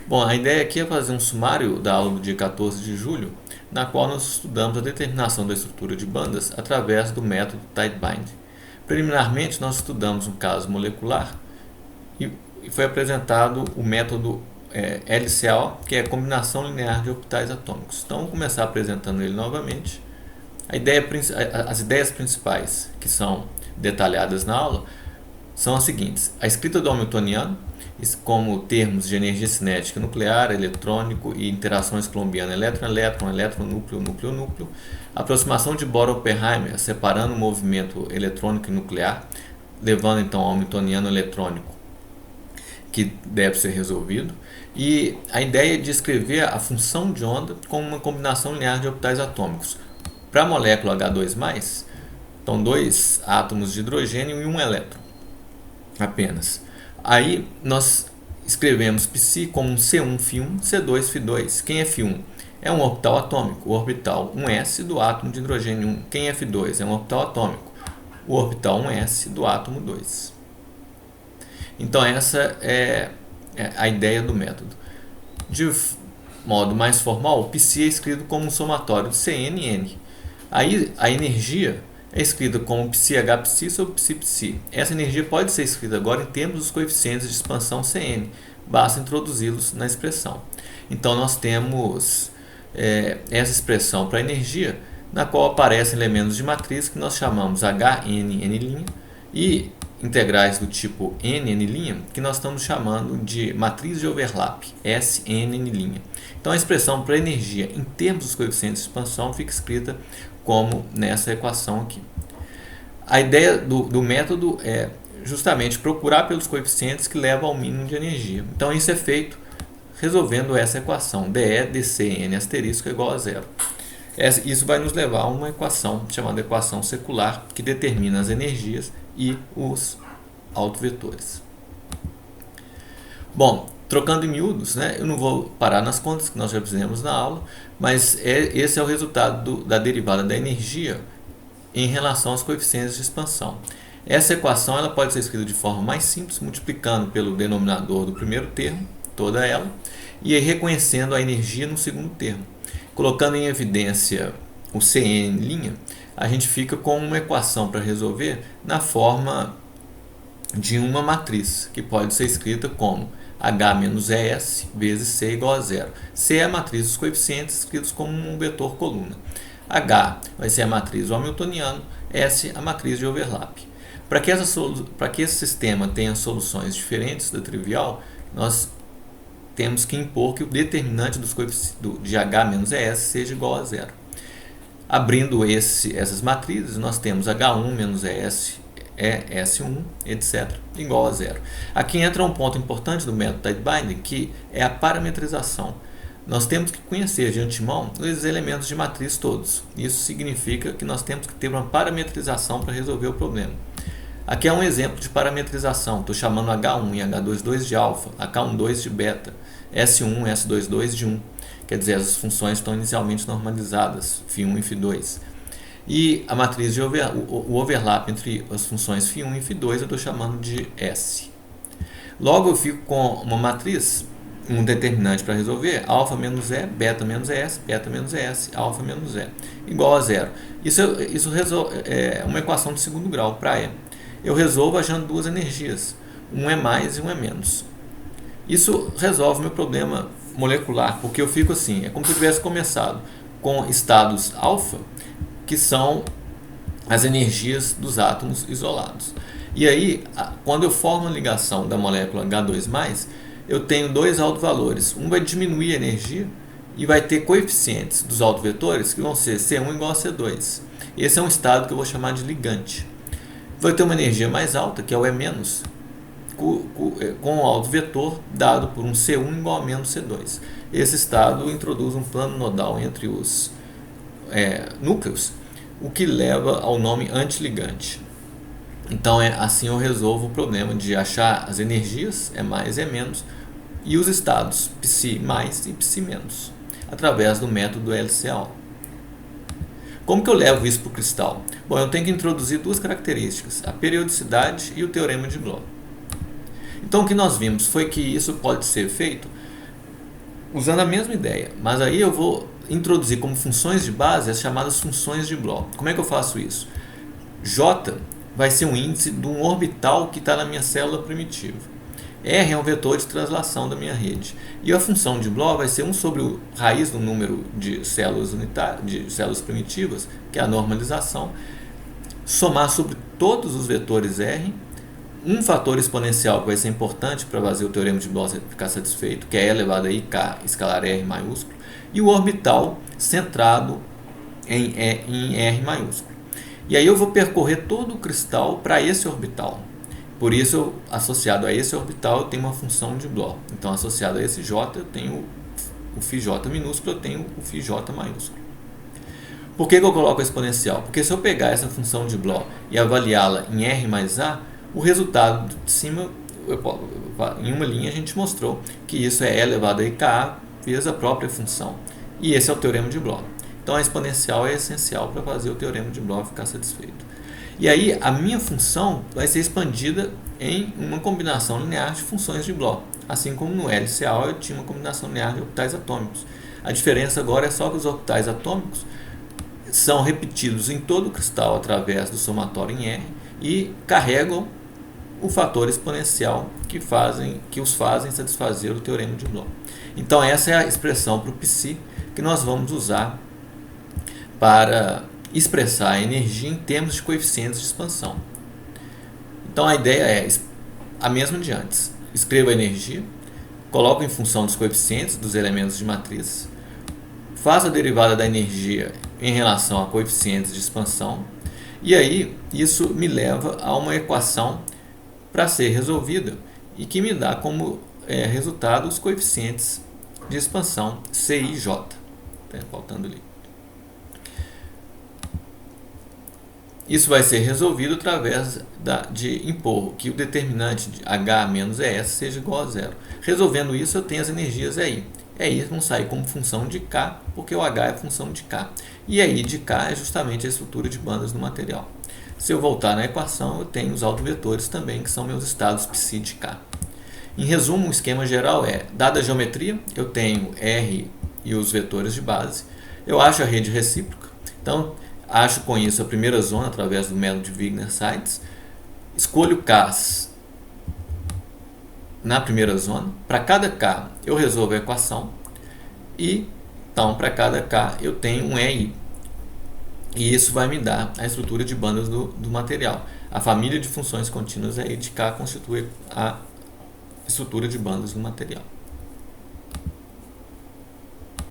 Bom, a ideia aqui é fazer um sumário da aula do dia 14 de julho, na qual nós estudamos a determinação da estrutura de bandas através do método Tight-Bind. Preliminarmente, nós estudamos um caso molecular e foi apresentado o método LCO, que é a combinação linear de orbitais atômicos. Então, vamos começar apresentando ele novamente. As ideias principais que são detalhadas na aula são as seguintes: a escrita do Hamiltoniano, como termos de energia cinética nuclear, eletrônico e interações colombiana elétron-elétron, elétron-núcleo, núcleo-núcleo, aproximação de Bohr-Oppenheimer, separando o movimento eletrônico e nuclear, levando então ao Hamiltoniano eletrônico, que deve ser resolvido, e a ideia de escrever a função de onda como uma combinação linear de orbitais atômicos. Para a molécula H2+, então dois átomos de hidrogênio e um elétron apenas. Aí nós escrevemos Psi como um C1Φ1, C2Φ2. Quem é Φ1? É um orbital atômico, o orbital 1s do átomo de hidrogênio 1. Quem é Φ2? É um orbital atômico, o orbital 1s do átomo 2. Então essa é a ideia do método. De modo mais formal, o Psi é escrito como um somatório de Cn e N. Aí a energia é escrita como Psi-H-Psi sobre Psi-Psi. Essa energia pode ser escrita agora em termos dos coeficientes de expansão Cn. Basta introduzi-los na expressão. Então nós temos essa expressão para energia, na qual aparecem elementos de matriz que nós chamamos Hn, N', e integrais do tipo N, N', que nós estamos chamando de matriz de overlap, Sn, N'. Então a expressão para energia em termos dos coeficientes de expansão fica escrita como nessa equação aqui. A ideia do método é justamente procurar pelos coeficientes que levam ao mínimo de energia. Então isso é feito resolvendo essa equação, dE dC n asterisco é igual a zero. Isso vai nos levar a uma equação chamada equação secular, que determina as energias e os autovetores. Bom, trocando em miúdos, eu não vou parar nas contas que nós já fizemos na aula, mas esse é o resultado da derivada da energia em relação aos coeficientes de expansão. Essa equação ela pode ser escrita de forma mais simples, multiplicando pelo denominador do primeiro termo, toda ela, e aí reconhecendo a energia no segundo termo. Colocando em evidência o Cn', a gente fica com uma equação para resolver na forma de uma matriz, que pode ser escrita como H menos ES vezes C igual a zero. C é a matriz dos coeficientes escritos como um vetor coluna. H vai ser a matriz do Hamiltoniano, S a matriz de overlap. Para que esse sistema tenha soluções diferentes da trivial, nós temos que impor que o determinante de H menos ES seja igual a zero. Abrindo essas matrizes, nós temos H1 menos ES é S1, etc., igual a zero. Aqui entra um ponto importante do método Tight-Binding, que é a parametrização. Nós temos que conhecer de antemão os elementos de matriz todos. Isso significa que nós temos que ter uma parametrização para resolver o problema. Aqui é um exemplo de parametrização. Estou chamando H1 e H22 de alfa, H12 de beta, S1 e S22 de 1. Quer dizer, as funções estão inicialmente normalizadas, Φ1 e Φ2. E a matriz o overlap entre as funções Φ1 e Φ2 eu estou chamando de S. Logo eu fico com uma matriz, um determinante para resolver, alfa menos E, beta menos ES, beta menos ES, alfa menos E, igual a zero. Isso é uma equação de segundo grau para E. Eu resolvo achando duas energias, um é mais e um é menos. Isso resolve meu problema molecular, porque eu fico assim, é como se eu tivesse começado com estados alfa, que são as energias dos átomos isolados. E aí, quando eu formo a ligação da molécula H2+, eu tenho dois autovalores. Um vai diminuir a energia e vai ter coeficientes dos autovetores que vão ser C1 igual a C2. Esse é um estado que eu vou chamar de ligante. Vai ter uma energia mais alta, que é o E-, com o autovetor dado por um C1 igual a menos C2. Esse estado introduz um plano nodal entre os núcleos, o que leva ao nome antiligante. Então assim eu resolvo o problema de achar as energias, E mais e E menos, e os estados Psi mais e Psi menos, através do método LCO. Como que eu levo isso para o cristal? Bom, eu tenho que introduzir duas características, a periodicidade e o teorema de Bloch. Então o que nós vimos foi que isso pode ser feito usando a mesma ideia, mas aí eu vou introduzir como funções de base as chamadas funções de Bloch. Como é que eu faço isso? J vai ser um índice de um orbital que está na minha célula primitiva. R é um vetor de translação da minha rede. E a função de Bloch vai ser 1 sobre o raiz do número de células de células primitivas, que é a normalização, somar sobre todos os vetores R, um fator exponencial que vai ser importante para fazer o teorema de Bloch ficar satisfeito, que é E elevado a IK escalar R maiúsculo, e o orbital centrado em R maiúsculo. E aí eu vou percorrer todo o cristal para esse orbital. Por isso, associado a esse orbital, eu tenho uma função de Bloch. Então, associado a esse J, eu tenho o φJ minúsculo, eu tenho o φJ maiúsculo. Por que eu coloco a exponencial? Porque se eu pegar essa função de Bloch e avaliá-la em R mais A, o resultado de cima, em uma linha, a gente mostrou que isso é E elevado a IKA vezes a própria função. E esse é o teorema de Bloch. Então, a exponencial é essencial para fazer o teorema de Bloch ficar satisfeito. E aí, a minha função vai ser expandida em uma combinação linear de funções de Bloch. Assim como no LCA eu tinha uma combinação linear de orbitais atômicos. A diferença agora é só que os orbitais atômicos são repetidos em todo o cristal através do somatório em R e carregam o fator exponencial que os fazem satisfazer o teorema de Bloch. Então, essa é a expressão para o psi que nós vamos usar para expressar a energia em termos de coeficientes de expansão. Então a ideia é a mesma de antes. Escreva a energia, coloco em função dos coeficientes dos elementos de matriz, faço a derivada da energia em relação a coeficientes de expansão, e aí isso me leva a uma equação para ser resolvida e que me dá como resultado os coeficientes de expansão C e J. Tá faltando ali. Isso vai ser resolvido através de impor que o determinante de H menos ES seja igual a zero. Resolvendo isso, eu tenho as energias EI. EI vão sair como função de K, porque o H é função de K. E EI de K é justamente a estrutura de bandas do material. Se eu voltar na equação, eu tenho os autovetores também, que são meus estados psi de K. Em resumo, o esquema geral é, dada a geometria, eu tenho R e os vetores de base, eu acho a rede recíproca, então acho com isso a primeira zona através do método de Wigner-Seitz, escolho Ks na primeira zona, para cada K eu resolvo a equação e então para cada K eu tenho um EI. E isso vai me dar a estrutura de bandas do material. A família de funções contínuas EI de K constitui a estrutura de bandas do material.